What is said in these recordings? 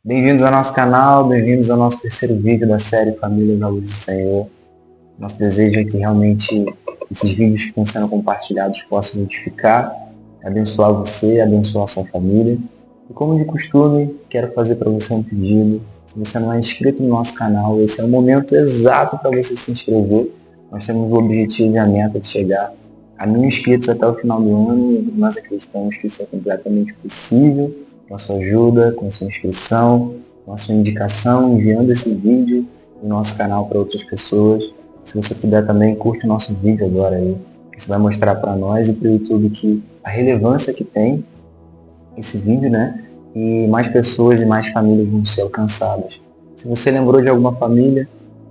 Bem-vindos ao nosso canal, bem-vindos ao nosso terceiro vídeo da série Família da Luz do Senhor. Nosso desejo é que realmente esses vídeos que estão sendo compartilhados possam edificar, abençoar você, abençoar a sua família. E como de costume, quero fazer para você um pedido. Se você não é inscrito no nosso canal, esse é o momento exato para você se inscrever. Nós temos o objetivo e a meta de chegar a 1.000 inscritos até o final do ano e nós acreditamos que isso é completamente possível com a sua ajuda, com a sua inscrição, com a sua indicação, enviando esse vídeo do nosso canal para outras pessoas. Se você puder também, curte o nosso vídeo agora aí. Isso vai mostrar para nós e para o YouTube que a relevância que tem esse vídeo, né? E mais pessoas e mais famílias vão ser alcançadas. Se você lembrou de alguma família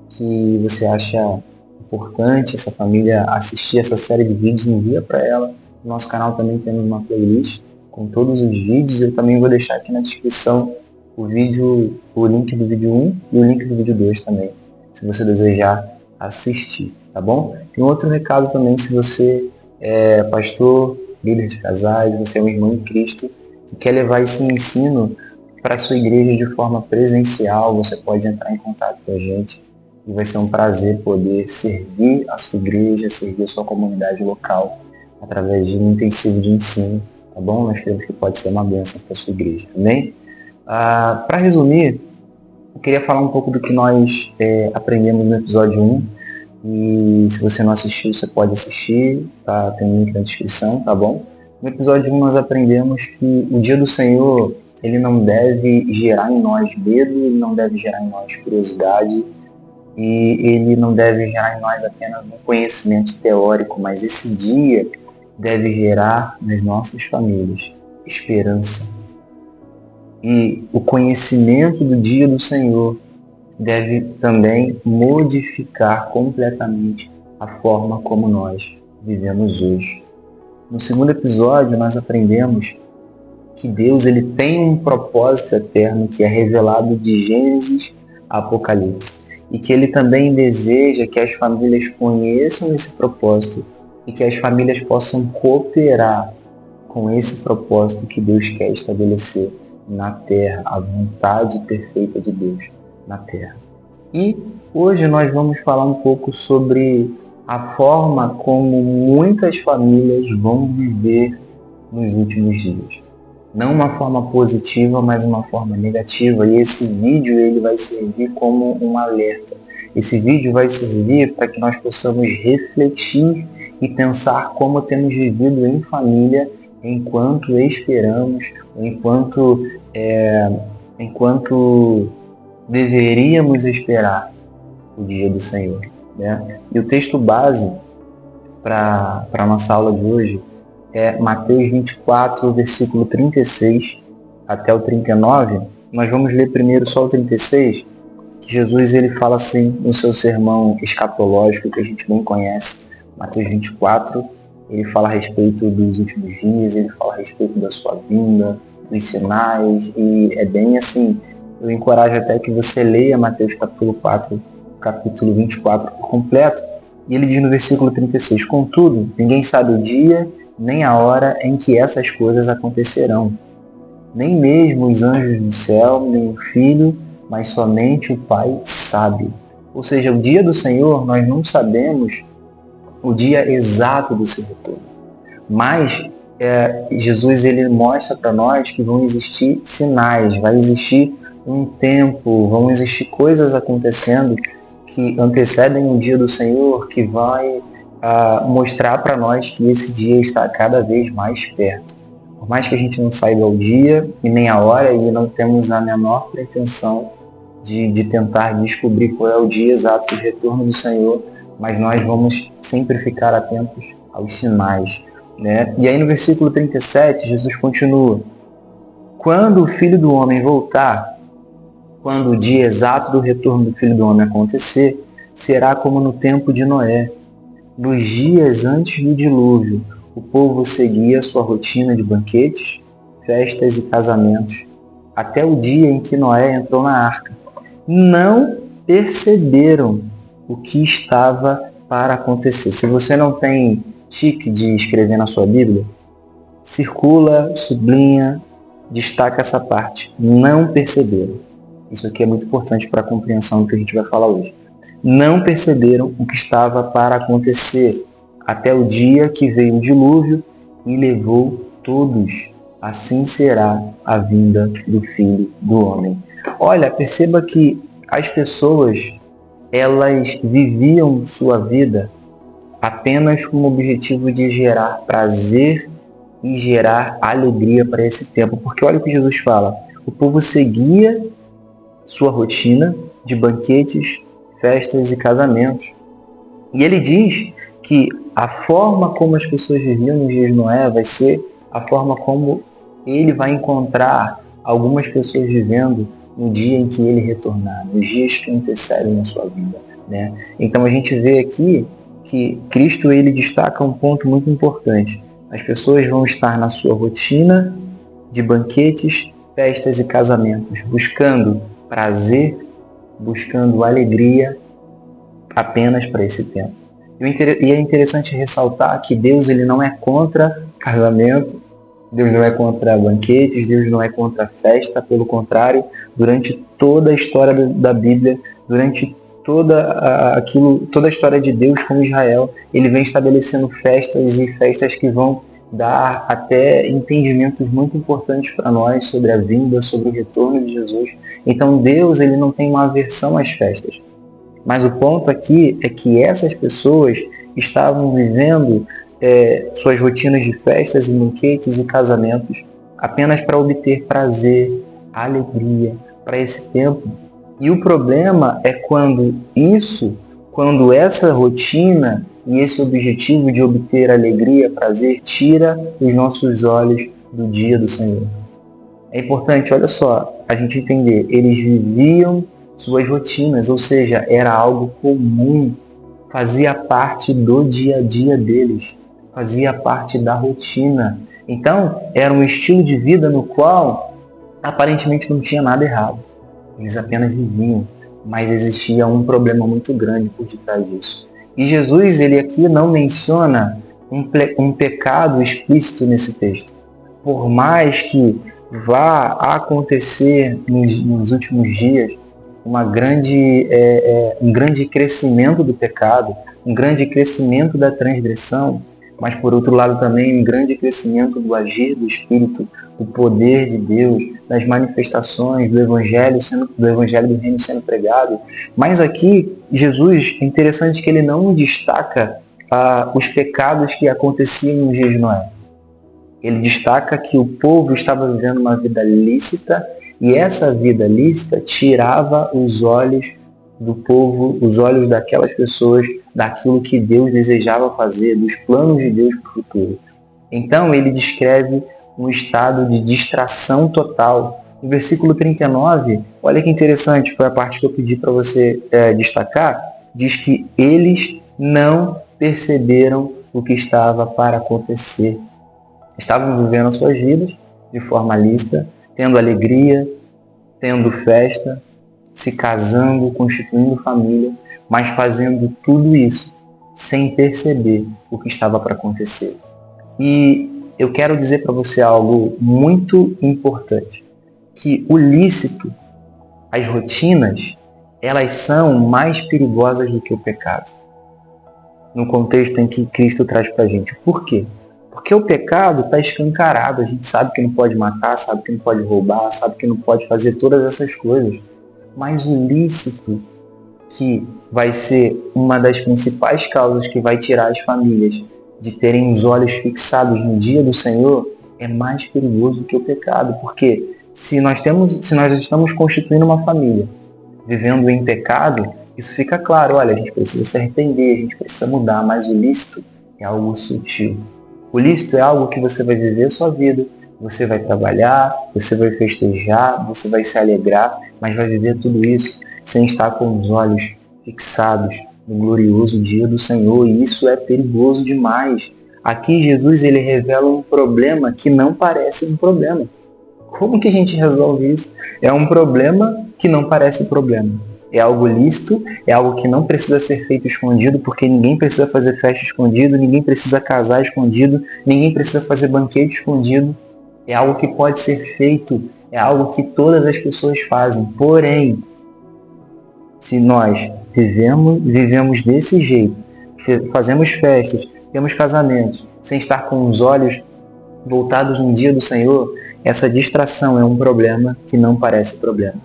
que você acha importante essa família assistir essa série de vídeos, envia para ela. No nosso canal também temos uma playlist com todos os vídeos. Eu também vou deixar aqui na descrição o link do vídeo 1 e o link do vídeo 2 também, se você desejar assistir, tá bom? Tem outro recado também, se você é pastor, líder de casais, você é um irmão em Cristo, que quer levar esse ensino para a sua igreja de forma presencial, você pode entrar em contato com a gente e vai ser um prazer poder servir a sua igreja, servir a sua comunidade local através de um intensivo de ensino, tá bom? Nós cremos que pode ser uma bênção para a sua igreja, amém? Para resumir, eu queria falar um pouco do que nós aprendemos no episódio 1, e se você não assistiu, você pode assistir, tá? Tem um link na descrição, tá bom? No episódio 1 nós aprendemos que o dia do Senhor, ele não deve gerar em nós medo, ele não deve gerar em nós curiosidade, e ele não deve gerar em nós apenas um conhecimento teórico, mas esse dia deve gerar nas nossas famílias esperança. E o conhecimento do dia do Senhor deve também modificar completamente a forma como nós vivemos hoje. No segundo episódio, nós aprendemos que Deus ele tem um propósito eterno que é revelado de Gênesis a Apocalipse. E que ele também deseja que as famílias conheçam esse propósito e que as famílias possam cooperar com esse propósito que Deus quer estabelecer na Terra, a vontade perfeita de Deus na Terra. E hoje nós vamos falar um pouco sobre a forma como muitas famílias vão viver nos últimos dias. Não uma forma positiva, mas uma forma negativa. E esse vídeo ele vai servir como um alerta. Esse vídeo vai servir para que nós possamos refletir e pensar como temos vivido em família enquanto esperamos, enquanto deveríamos esperar o dia do Senhor, né? E o texto base para a nossa aula de hoje é Mateus 24, versículo 36 até o 39. Nós vamos ler primeiro só o 36, que Jesus ele fala assim no seu sermão escatológico, que a gente bem conhece. Mateus 24, ele fala a respeito dos últimos dias, ele fala a respeito da sua vinda, dos sinais, e é bem assim, eu encorajo até que você leia Mateus capítulo 24 por completo, e ele diz no versículo 36, contudo, ninguém sabe o dia nem a hora em que essas coisas acontecerão. Nem mesmo os anjos do céu, nem o Filho, mas somente o Pai sabe. Ou seja, o dia do Senhor, nós não sabemos o dia exato do seu retorno. Mas Jesus ele mostra para nós que vão existir sinais, vai existir um tempo, vão existir coisas acontecendo que antecedem o dia do Senhor, que vai mostrar para nós que esse dia está cada vez mais perto. Por mais que a gente não saiba o dia e nem a hora, e não temos a menor pretensão de tentar descobrir qual é o dia exato do retorno do Senhor, mas nós vamos sempre ficar atentos aos sinais, né? E aí no versículo 37, Jesus continua: quando o Filho do Homem voltar, quando o dia exato do retorno do Filho do Homem acontecer, será como no tempo de Noé. Nos dias antes do dilúvio, o povo seguia sua rotina de banquetes, festas e casamentos, até o dia em que Noé entrou na arca. Não perceberam o que estava para acontecer. Se você não tem tique de escrever na sua Bíblia, circula, sublinha, destaca essa parte. Não perceberam. Isso aqui é muito importante para a compreensão do que a gente vai falar hoje. Não perceberam o que estava para acontecer, até o dia que veio o dilúvio e levou todos. Assim será a vinda do Filho do Homem. Olha, perceba que as pessoas, elas viviam sua vida apenas com o objetivo de gerar prazer e gerar alegria para esse tempo. Porque olha o que Jesus fala. O povo seguia sua rotina de banquetes, festas e casamentos. E ele diz que a forma como as pessoas viviam nos dias de Noé vai ser a forma como ele vai encontrar algumas pessoas vivendo no dia em que ele retornar, nos dias que antecedem a sua vinda, né? Então a gente vê aqui que Cristo ele destaca um ponto muito importante. As pessoas vão estar na sua rotina de banquetes, festas e casamentos, buscando prazer, buscando alegria apenas para esse tempo. E é interessante ressaltar que Deus ele não é contra casamento, Deus não é contra banquetes, Deus não é contra festa, pelo contrário, durante toda a história da Bíblia, durante toda a história de Deus com Israel, ele vem estabelecendo festas e festas que vão dar até entendimentos muito importantes para nós sobre a vinda, sobre o retorno de Jesus. Então Deus ele não tem uma aversão às festas. Mas o ponto aqui é que essas pessoas estavam vivendo suas rotinas de festas, banquetes e casamentos apenas para obter prazer, alegria para esse tempo. E o problema é quando essa rotina e esse objetivo de obter alegria, prazer, tira os nossos olhos do dia do Senhor. É importante, olha só, a gente entender, eles viviam suas rotinas, ou seja, era algo comum, fazia parte do dia a dia deles, fazia parte da rotina. Então, era um estilo de vida no qual aparentemente não tinha nada errado. Eles apenas viviam, mas existia um problema muito grande por detrás disso. E Jesus, ele aqui não menciona um pecado explícito nesse texto. Por mais que vá acontecer nos últimos dias um grande crescimento do pecado, um grande crescimento da transgressão, mas por outro lado também um grande crescimento do agir do Espírito, do poder de Deus, das manifestações do Evangelho do Reino sendo pregado. Mas aqui, Jesus, é interessante que ele não destaca os pecados que aconteciam nos dias de Noé. Ele destaca que o povo estava vivendo uma vida lícita e essa vida lícita tirava os olhos do povo, os olhos daquelas pessoas, daquilo que Deus desejava fazer, dos planos de Deus para o futuro. Então ele descreve um estado de distração total. No versículo 39, olha que interessante, foi a parte que eu pedi para você destacar, diz que eles não perceberam o que estava para acontecer. Estavam vivendo as suas vidas de forma lícita, tendo alegria, tendo festa, se casando, constituindo família, mas fazendo tudo isso sem perceber o que estava para acontecer. E eu quero dizer para você algo muito importante, que o lícito, as rotinas, elas são mais perigosas do que o pecado, no contexto em que Cristo traz para a gente. Por quê? Porque o pecado está escancarado, a gente sabe que não pode matar, sabe que não pode roubar, sabe que não pode fazer todas essas coisas. Mas o lícito, que vai ser uma das principais causas que vai tirar as famílias de terem os olhos fixados no dia do Senhor, é mais perigoso do que o pecado. Porque se nós estamos constituindo uma família, vivendo em pecado, isso fica claro, olha, a gente precisa se arrepender, a gente precisa mudar, mas o lícito é algo sutil. O lícito é algo que você vai viver a sua vida, você vai trabalhar, você vai festejar, você vai se alegrar, mas vai viver tudo isso sem estar com os olhos fixados no glorioso dia do Senhor, e isso é perigoso demais. Aqui Jesus ele revela um problema que não parece um problema. Como que a gente resolve isso? É um problema que não parece problema. É algo lícito, é algo que não precisa ser feito escondido, porque ninguém precisa fazer festa escondido, ninguém precisa casar escondido, ninguém precisa fazer banquete escondido. É algo que pode ser feito é algo que todas as pessoas fazem. Porém, se nós vivemos desse jeito, fazemos festas, temos casamentos, sem estar com os olhos voltados no dia do Senhor, essa distração é um problema que não parece problema.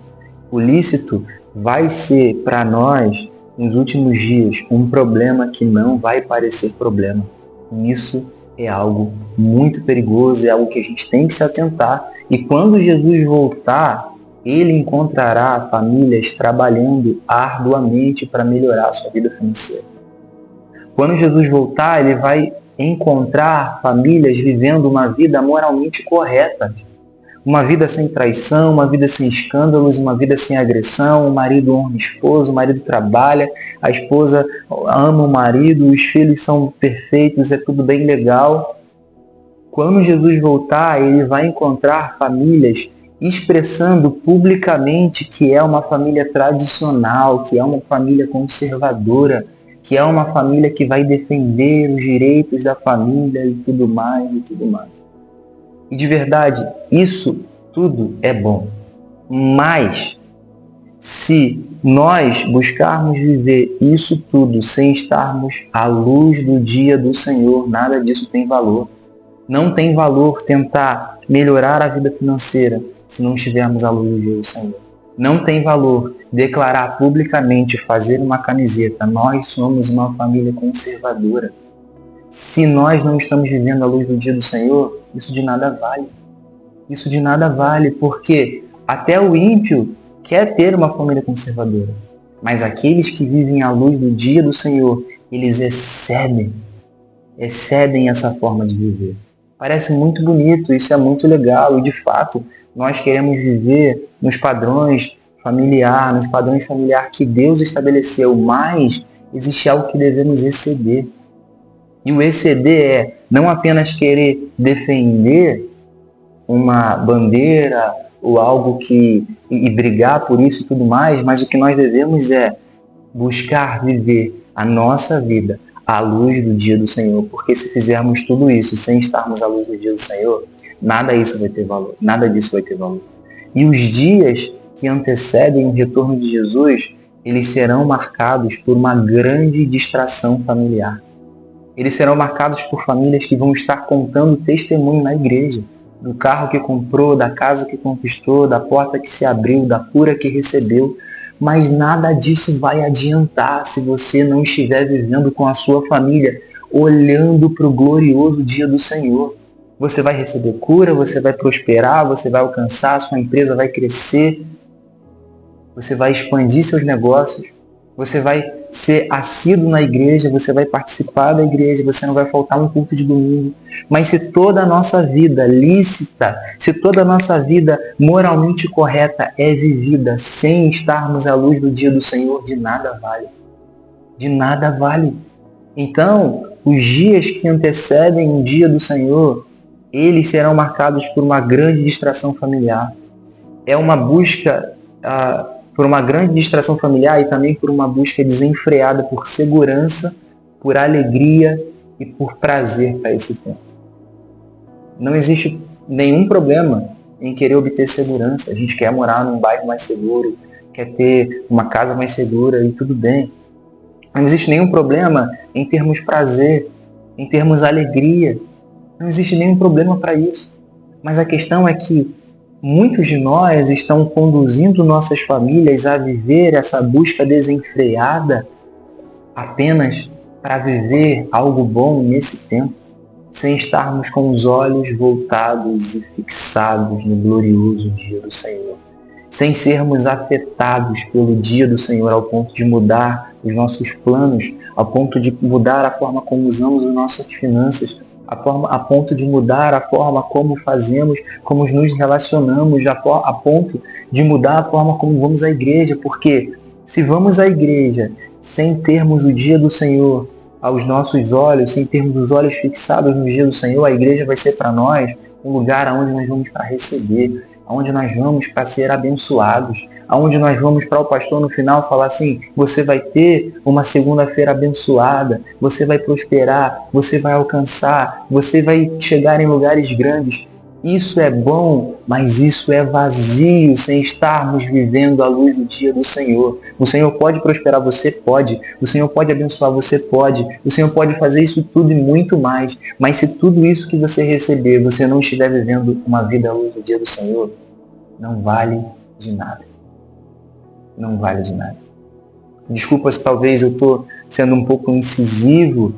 O lícito vai ser para nós, nos últimos dias, um problema que não vai parecer problema. E isso é algo muito perigoso, é algo que a gente tem que se atentar. E quando Jesus voltar, ele encontrará famílias trabalhando arduamente para melhorar a sua vida financeira. Quando Jesus voltar, ele vai encontrar famílias vivendo uma vida moralmente correta. Uma vida sem traição, uma vida sem escândalos, uma vida sem agressão. O marido honra a esposa, o marido trabalha, a esposa ama o marido, os filhos são perfeitos, é tudo bem legal. Quando Jesus voltar, ele vai encontrar famílias expressando publicamente que é uma família tradicional, que é uma família conservadora, que é uma família que vai defender os direitos da família e tudo mais, e tudo mais. E de verdade, isso tudo é bom. Mas, se nós buscarmos viver isso tudo sem estarmos à luz do dia do Senhor, nada disso tem valor. Não tem valor tentar melhorar a vida financeira se não estivermos à luz do dia do Senhor. Não tem valor declarar publicamente, fazer uma camiseta, nós somos uma família conservadora. Se nós não estamos vivendo à luz do dia do Senhor, isso de nada vale. Isso de nada vale, porque até o ímpio quer ter uma família conservadora. Mas aqueles que vivem à luz do dia do Senhor, eles excedem essa forma de viver. Parece muito bonito, isso é muito legal, e de fato, nós queremos viver nos padrões familiares que Deus estabeleceu, mas existe algo que devemos exceder. E o exceder é não apenas querer defender uma bandeira ou algo e brigar por isso e tudo mais, mas o que nós devemos é buscar viver a nossa vida à luz do dia do Senhor, porque se fizermos tudo isso sem estarmos à luz do dia do Senhor, nada disso vai ter valor. E os dias que antecedem o retorno de Jesus, eles serão marcados por uma grande distração familiar. Eles serão marcados por famílias que vão estar contando testemunho na igreja, do carro que comprou, da casa que conquistou, da porta que se abriu, da cura que recebeu. Mas nada disso vai adiantar se você não estiver vivendo com a sua família, olhando para o glorioso dia do Senhor. Você vai receber cura, você vai prosperar, você vai alcançar, sua empresa vai crescer, você vai expandir seus negócios, você vai ser assíduo na igreja, você vai participar da igreja, você não vai faltar um culto de domingo. Mas se toda a nossa vida lícita, se toda a nossa vida moralmente correta é vivida sem estarmos à luz do dia do Senhor, de nada vale. De nada vale. Então, os dias que antecedem o dia do Senhor, eles serão marcados por uma grande distração familiar. É uma busca por uma grande distração familiar e também por uma busca desenfreada por segurança, por alegria e por prazer para esse tempo. Não existe nenhum problema em querer obter segurança. A gente quer morar num bairro mais seguro, quer ter uma casa mais segura e tudo bem. Não existe nenhum problema em termos prazer, em termos alegria. Não existe nenhum problema para isso. Mas a questão é que muitos de nós estão conduzindo nossas famílias a viver essa busca desenfreada apenas para viver algo bom nesse tempo, sem estarmos com os olhos voltados e fixados no glorioso dia do Senhor, sem sermos afetados pelo dia do Senhor ao ponto de mudar os nossos planos, ao ponto de mudar a forma como usamos as nossas finanças, a ponto de mudar a forma como fazemos, como nos relacionamos, a ponto de mudar a forma como vamos à igreja, porque se vamos à igreja sem termos o dia do Senhor aos nossos olhos, sem termos os olhos fixados no dia do Senhor, a igreja vai ser para nós um lugar onde nós vamos para receber, onde nós vamos para ser abençoados, aonde nós vamos para o pastor no final falar assim, você vai ter uma segunda-feira abençoada, você vai prosperar, você vai alcançar, você vai chegar em lugares grandes. Isso é bom, mas isso é vazio sem estarmos vivendo à luz do dia do Senhor. O Senhor pode prosperar você? Pode. O Senhor pode abençoar você? Pode. O Senhor pode fazer isso tudo e muito mais. Mas se tudo isso que você receber, você não estiver vivendo uma vida à luz do dia do Senhor, não vale de nada. Não vale de nada. Desculpa se talvez eu estou sendo um pouco incisivo,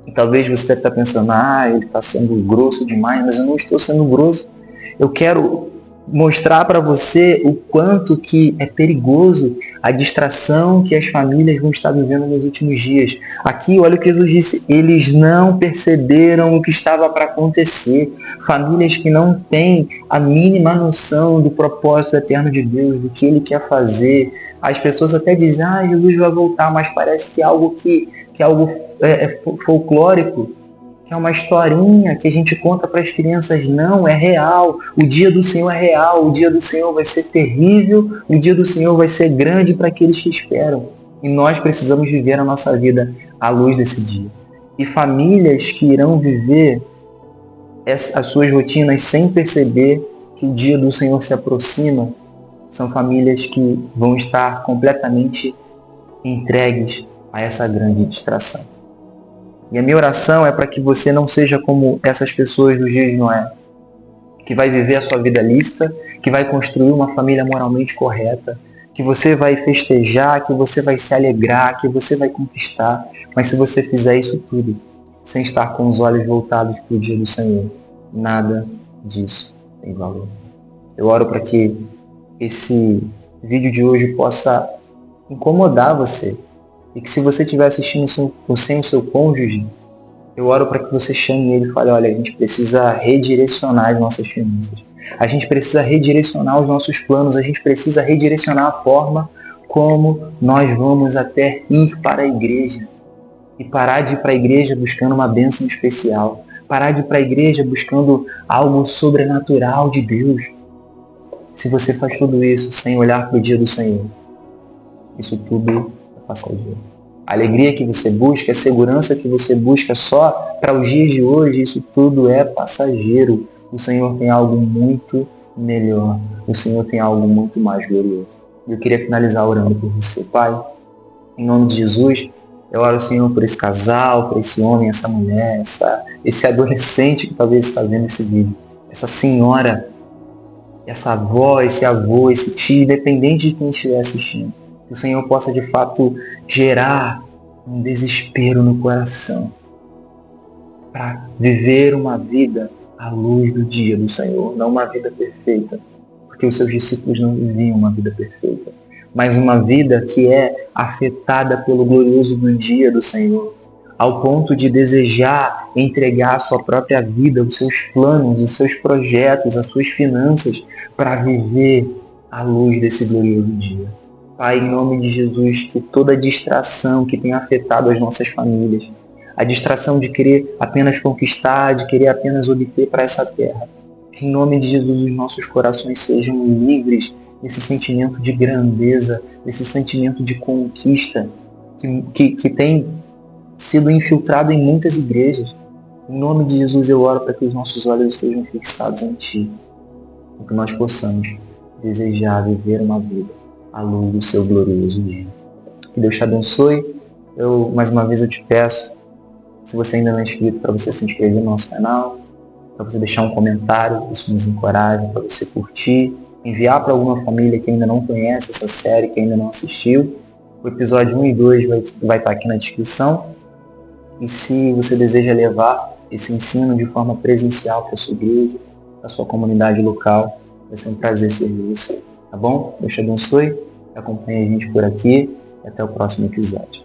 e talvez você deve estar pensando, ele está sendo grosso demais, mas eu não estou sendo grosso. Eu quero mostrar para você o quanto que é perigoso a distração que as famílias vão estar vivendo nos últimos dias. Aqui, olha o que Jesus disse, eles não perceberam o que estava para acontecer. Famílias que não têm a mínima noção do propósito eterno de Deus, do que Ele quer fazer. As pessoas até dizem, Jesus vai voltar, mas parece que é algo folclórico, que é uma historinha que a gente conta para as crianças. Não, é real. O dia do Senhor é real. O dia do Senhor vai ser terrível. O dia do Senhor vai ser grande para aqueles que esperam. E nós precisamos viver a nossa vida à luz desse dia. E famílias que irão viver as suas rotinas sem perceber que o dia do Senhor se aproxima, são famílias que vão estar completamente entregues a essa grande distração. E a minha oração é para que você não seja como essas pessoas dos dias de Noé, que vai viver a sua vida lícita, que vai construir uma família moralmente correta, que você vai festejar, que você vai se alegrar, que você vai conquistar. Mas se você fizer isso tudo, sem estar com os olhos voltados para o dia do Senhor, nada disso tem valor. Eu oro para que esse vídeo de hoje possa incomodar você. E que se você estiver assistindo sem o seu cônjuge, eu oro para que você chame ele e fale, olha, a gente precisa redirecionar as nossas finanças. A gente precisa redirecionar os nossos planos. A gente precisa redirecionar a forma como nós vamos até ir para a igreja. E parar de ir para a igreja buscando uma bênção especial. Parar de ir para a igreja buscando algo sobrenatural de Deus. Se você faz tudo isso sem olhar para o dia do Senhor, isso tudo é passageiro. A alegria que você busca, a segurança que você busca só para os dias de hoje, isso tudo é passageiro. O Senhor tem algo muito melhor. O Senhor tem algo muito mais glorioso. Eu queria finalizar orando por você, Pai. Em nome de Jesus, eu oro, Senhor, por esse casal, por esse homem, essa mulher, esse adolescente que talvez está vendo esse vídeo. Essa senhora, essa avó, esse avô, esse tio, independente de quem estiver assistindo. Que o Senhor possa de fato gerar um desespero no coração para viver uma vida à luz do dia do Senhor, não uma vida perfeita, porque os seus discípulos não viviam uma vida perfeita, mas uma vida que é afetada pelo glorioso do dia do Senhor, ao ponto de desejar entregar a sua própria vida, os seus planos, os seus projetos, as suas finanças, para viver à luz desse glorioso dia. Pai, em nome de Jesus, que toda distração que tem afetado as nossas famílias, a distração de querer apenas conquistar, de querer apenas obter para essa terra, que em nome de Jesus os nossos corações sejam livres desse sentimento de grandeza, desse sentimento de conquista que tem sido infiltrado em muitas igrejas. Em nome de Jesus eu oro para que os nossos olhos estejam fixados em Ti, para que nós possamos desejar viver uma vida à luz do Seu glorioso dia. Que Deus te abençoe. Mais uma vez eu te peço, se você ainda não é inscrito, para você se inscrever no nosso canal, para você deixar um comentário, isso nos encoraja, para você curtir, enviar para alguma família que ainda não conhece essa série, que ainda não assistiu. O episódio 1 e 2 vai estar aqui na descrição. E se você deseja levar esse ensino de forma presencial para a sua igreja, para a sua comunidade local, vai ser um prazer servir você. Tá bom? Deus te abençoe, acompanhe a gente por aqui e até o próximo episódio.